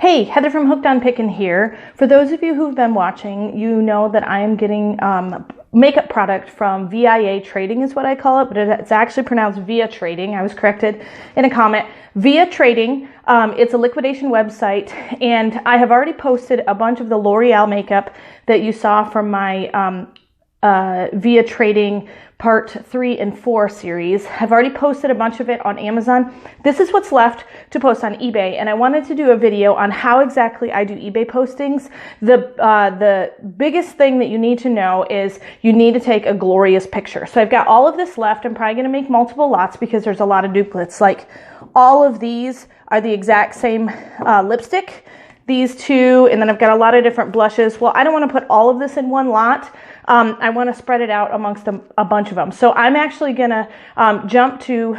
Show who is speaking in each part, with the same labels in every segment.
Speaker 1: Hey, Heather from Hooked on Pickin' here. For those of you who've been watching, you know that I am getting makeup product from VIA Trading is what I call it, but it's actually pronounced Via Trading. I was corrected in a comment. Via Trading, it's a liquidation website, and I have already posted a bunch of the L'Oreal makeup that you saw from my Via Trading part 3 and 4 series. I've already posted a bunch of it on Amazon. This is what's left to post on eBay, and I wanted to do a video on how exactly I do eBay postings. The biggest thing that you need to know is you need to take a glorious picture. So I've got all of this left. I'm probably going to make multiple lots because there's a lot of duplicates. Like all of these are the exact same lipstick. These two, and then I've got a lot of different blushes. Well, I don't want to put all of this in one lot. I want to spread it out amongst a bunch of them. So I'm actually going to jump to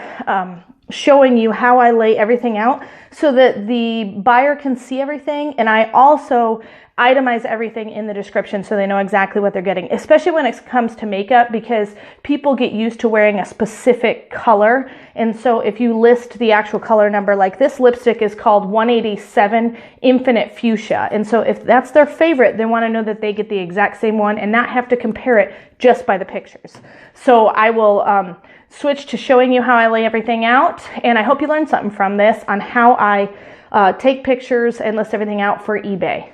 Speaker 1: showing you how I lay everything out so that the buyer can see everything. And I also itemize everything in the description so they know exactly what they're getting, especially when it comes to makeup, because people get used to wearing a specific color. And so if you list the actual color number, like this lipstick is called 187 Infinite Fuchsia. And so if that's their favorite, they want to know that they get the exact same one and not have to compare it just by the pictures. So I will switch to showing you how I lay everything out. And I hope you learned something from this on how I take pictures and list everything out for eBay.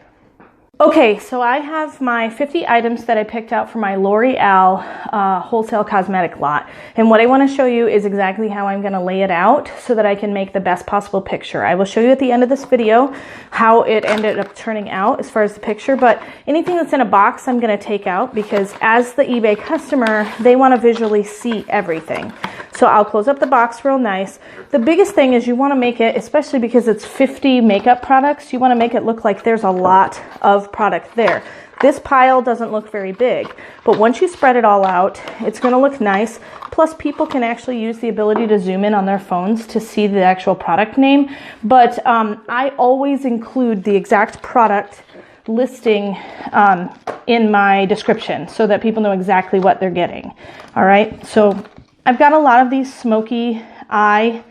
Speaker 1: Okay, so I have my 50 items that I picked out for my L'Oreal wholesale cosmetic lot. And what I want to show you is exactly how I'm going to lay it out so that I can make the best possible picture. I will show you at the end of this video how it ended up turning out as far as the picture, but anything that's in a box I'm going to take out because as the eBay customer, they want to visually see everything. So I'll close up the box real nice. The biggest thing is you want to make it, especially because it's 50 makeup products, you want to make it look like there's a lot of product there. This pile doesn't look very big, but once you spread it all out, it's going to look nice. Plus, people can actually use the ability to zoom in on their phones to see the actual product name. But I always include the exact product listing in my description so that people know exactly what they're getting. All right, so I've got a lot of these smoky eye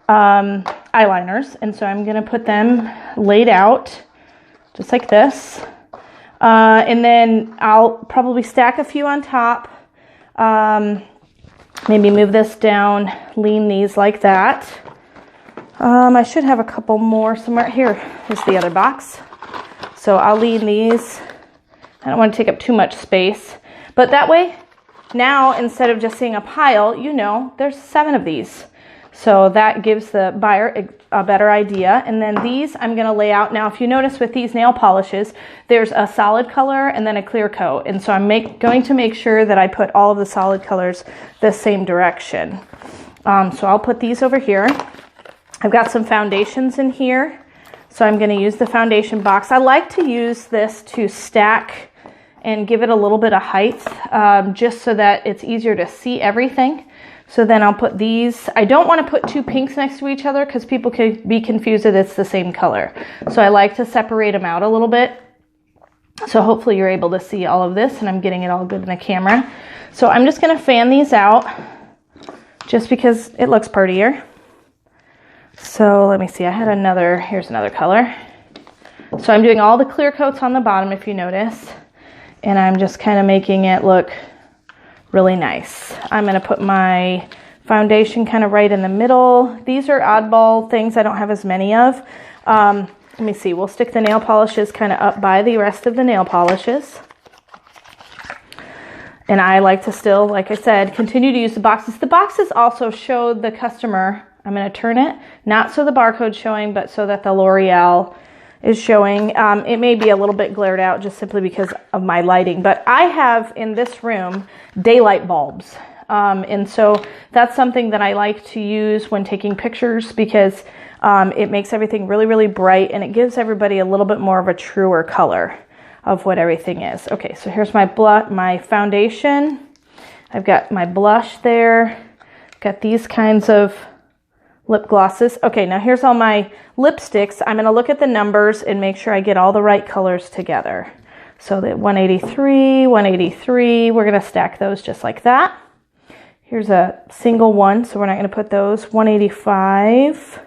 Speaker 1: eyeliners, and so I'm going to put them laid out just like this. And then I'll probably stack a few on top. Maybe move this down, lean these like that. I should have a couple more somewhere. Here's the other box. So I'll lean these. I don't want to take up too much space, but that way, now, instead of just seeing a pile, you know, there's 7 of these. So that gives the buyer a better idea. And then these I'm going to lay out. Now, if you notice with these nail polishes, there's a solid color and then a clear coat. And so I'm going to make sure that I put all of the solid colors the same direction. So I'll put these over here. I've got some foundations in here. So I'm going to use the foundation box. I like to use this to stack and give it a little bit of height, just so that it's easier to see everything. So then I'll put these. I don't want to put 2 pinks next to each other because people could be confused that it's the same color. So I like to separate them out a little bit. So hopefully you're able to see all of this and I'm getting it all good in the camera. So I'm just going to fan these out just because it looks prettier. So let me see, here's another color. So I'm doing all the clear coats on the bottom if you notice. And I'm just kind of making it look really nice. I'm going to put my foundation kind of right in the middle. These are oddball things I don't have as many of. Let me see. We'll stick the nail polishes kind of up by the rest of the nail polishes. And I like to still, like I said, continue to use the boxes. The boxes also show the customer. I'm going to turn it, not so the barcode's showing, but so that the L'Oreal is showing. It may be a little bit glared out just simply because of my lighting, but I have in this room daylight bulbs. And so that's something that I like to use when taking pictures because it makes everything really, really bright and it gives everybody a little bit more of a truer color of what everything is. Okay, so here's my foundation. I've got my blush there. Got these kinds of lip glosses. Okay, now here's all my lipsticks. I'm going to look at the numbers and make sure I get all the right colors together. So that 183, 183, we're going to stack those just like that. Here's a single one, so we're not going to put those. 185,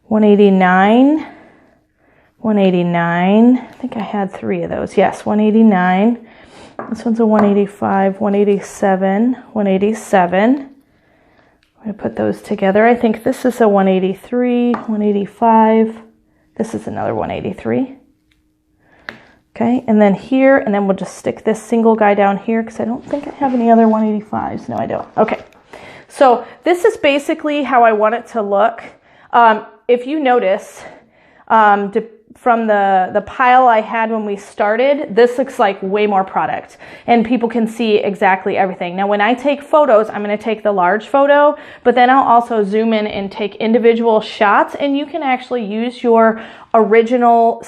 Speaker 1: 189, 189. I think I had 3 of those. Yes, 189. This one's a 185, 187, 187. I'm going to put those together. I think this is a 183, 185. This is another 183. Okay, and then here, and then we'll just stick this single guy down here because I don't think I have any other 185s. No, I don't. Okay, so this is basically how I want it to look. If you notice, from the pile I had when we started, this looks like way more product and people can see exactly everything. Now when I take photos, I'm going to take the large photo, but then I'll also zoom in and take individual shots, and you can actually use your original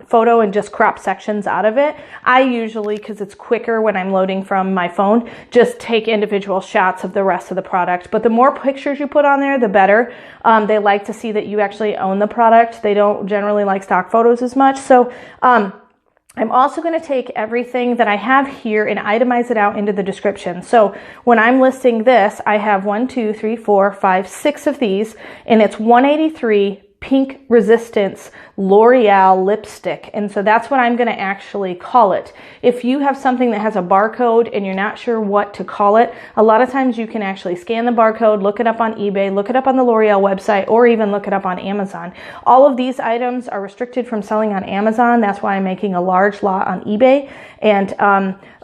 Speaker 1: photo and just crop sections out of it. I usually, because it's quicker when I'm loading from my phone, just take individual shots of the rest of the product. But the more pictures you put on there, the better. They like to see that you actually own the product. They don't generally like stock photos as much. So I'm also going to take everything that I have here and itemize it out into the description. So when I'm listing this, I have 1, 2, 3, 4, 5, 6 of these, and it's 183 Pink Resistance L'Oreal lipstick. And so that's what I'm going to actually call it. If you have something that has a barcode and you're not sure what to call it, a lot of times you can actually scan the barcode, look it up on eBay, look it up on the L'Oreal website, or even look it up on Amazon. All of these items are restricted from selling on Amazon. That's why I'm making a large lot on eBay. And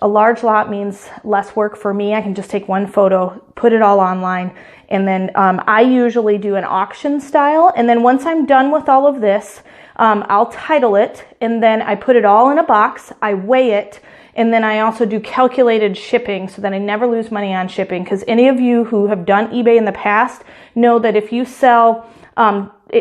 Speaker 1: a large lot means less work for me. I can just take one photo, put it all online, and then I usually do an auction style. And then once I'm done with all of this, I'll title it, and then I put it all in a box, I weigh it, and then I also do calculated shipping so that I never lose money on shipping. Because any of you who have done eBay in the past know that if you sell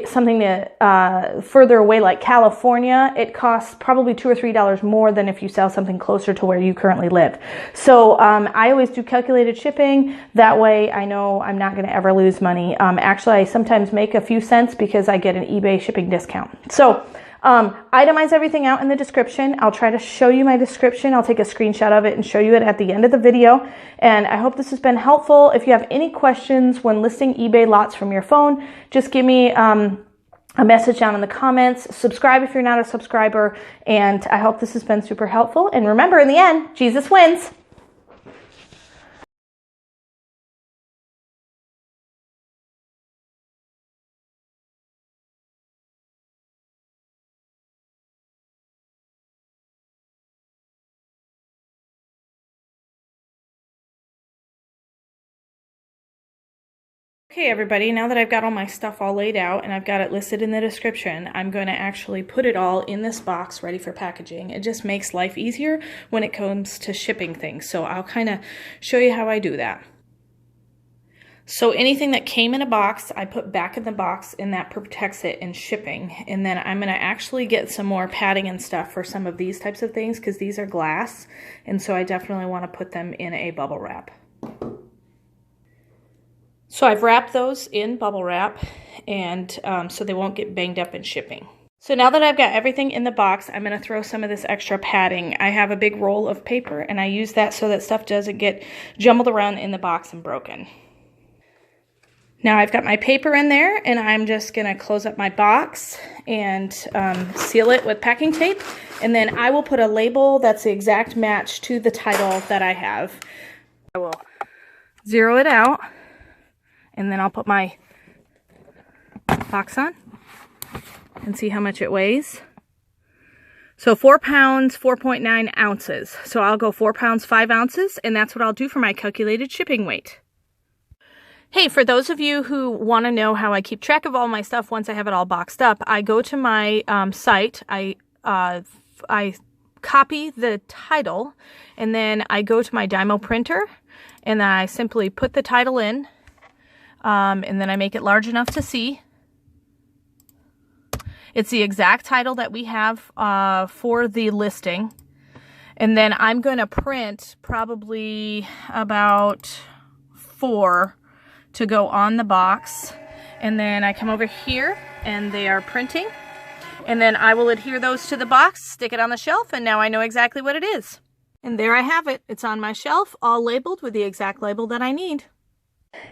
Speaker 1: something that further away like California, it costs probably $2 or $3 more than if you sell something closer to where you currently live. So I always do calculated shipping. That way I know I'm not going to ever lose money. Actually, I sometimes make a few cents because I get an eBay shipping discount. So itemize everything out in the description. I'll try to show you my description. I'll take a screenshot of it and show you it at the end of the video. And I hope this has been helpful. If you have any questions when listing eBay lots from your phone, just give me a message down in the comments. Subscribe if you're not a subscriber. And I hope this has been super helpful. And remember, in the end, Jesus wins. Okay everybody, now that I've got all my stuff all laid out and I've got it listed in the description, I'm going to actually put it all in this box ready for packaging. It just makes life easier when it comes to shipping things. So I'll kind of show you how I do that. So anything that came in a box, I put back in the box, and that protects it in shipping. And then I'm going to actually get some more padding and stuff for some of these types of things because these are glass. And so I definitely want to put them in a bubble wrap. So I've wrapped those in bubble wrap, and so they won't get banged up in shipping. So now that I've got everything in the box, I'm going to throw some of this extra padding. I have a big roll of paper, and I use that so that stuff doesn't get jumbled around in the box and broken. Now I've got my paper in there, and I'm just going to close up my box and seal it with packing tape. And then I will put a label that's the exact match to the title that I have. I will zero it out. And then I'll put my box on and see how much it weighs. So 4 pounds, 4.9 ounces. So I'll go 4 pounds, 5 ounces, and that's what I'll do for my calculated shipping weight. Hey, for those of you who want to know how I keep track of all my stuff once I have it all boxed up, I go to my site, I copy the title, and then I go to my Dymo printer, and then I simply put the title in. And then I make it large enough to see. It's the exact title that we have for the listing. And then I'm going to print probably about 4 to go on the box. And then I come over here and they are printing. And then I will adhere those to the box, stick it on the shelf, and now I know exactly what it is. And there I have it. It's on my shelf, all labeled with the exact label that I need.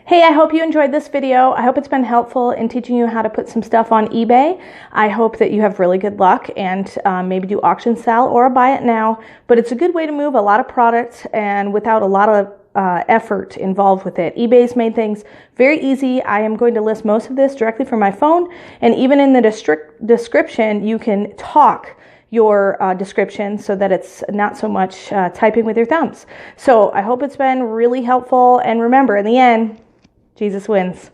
Speaker 1: Hey, I hope you enjoyed this video. I hope it's been helpful in teaching you how to put some stuff on eBay. I hope that you have really good luck and maybe do auction style or buy it now. But it's a good way to move a lot of products and without a lot of effort involved with it. eBay's made things very easy. I am going to list most of this directly from my phone, and even in the description, you can talk your description so that it's not so much typing with your thumbs. So I hope it's been really helpful, and remember, in the end, Jesus wins.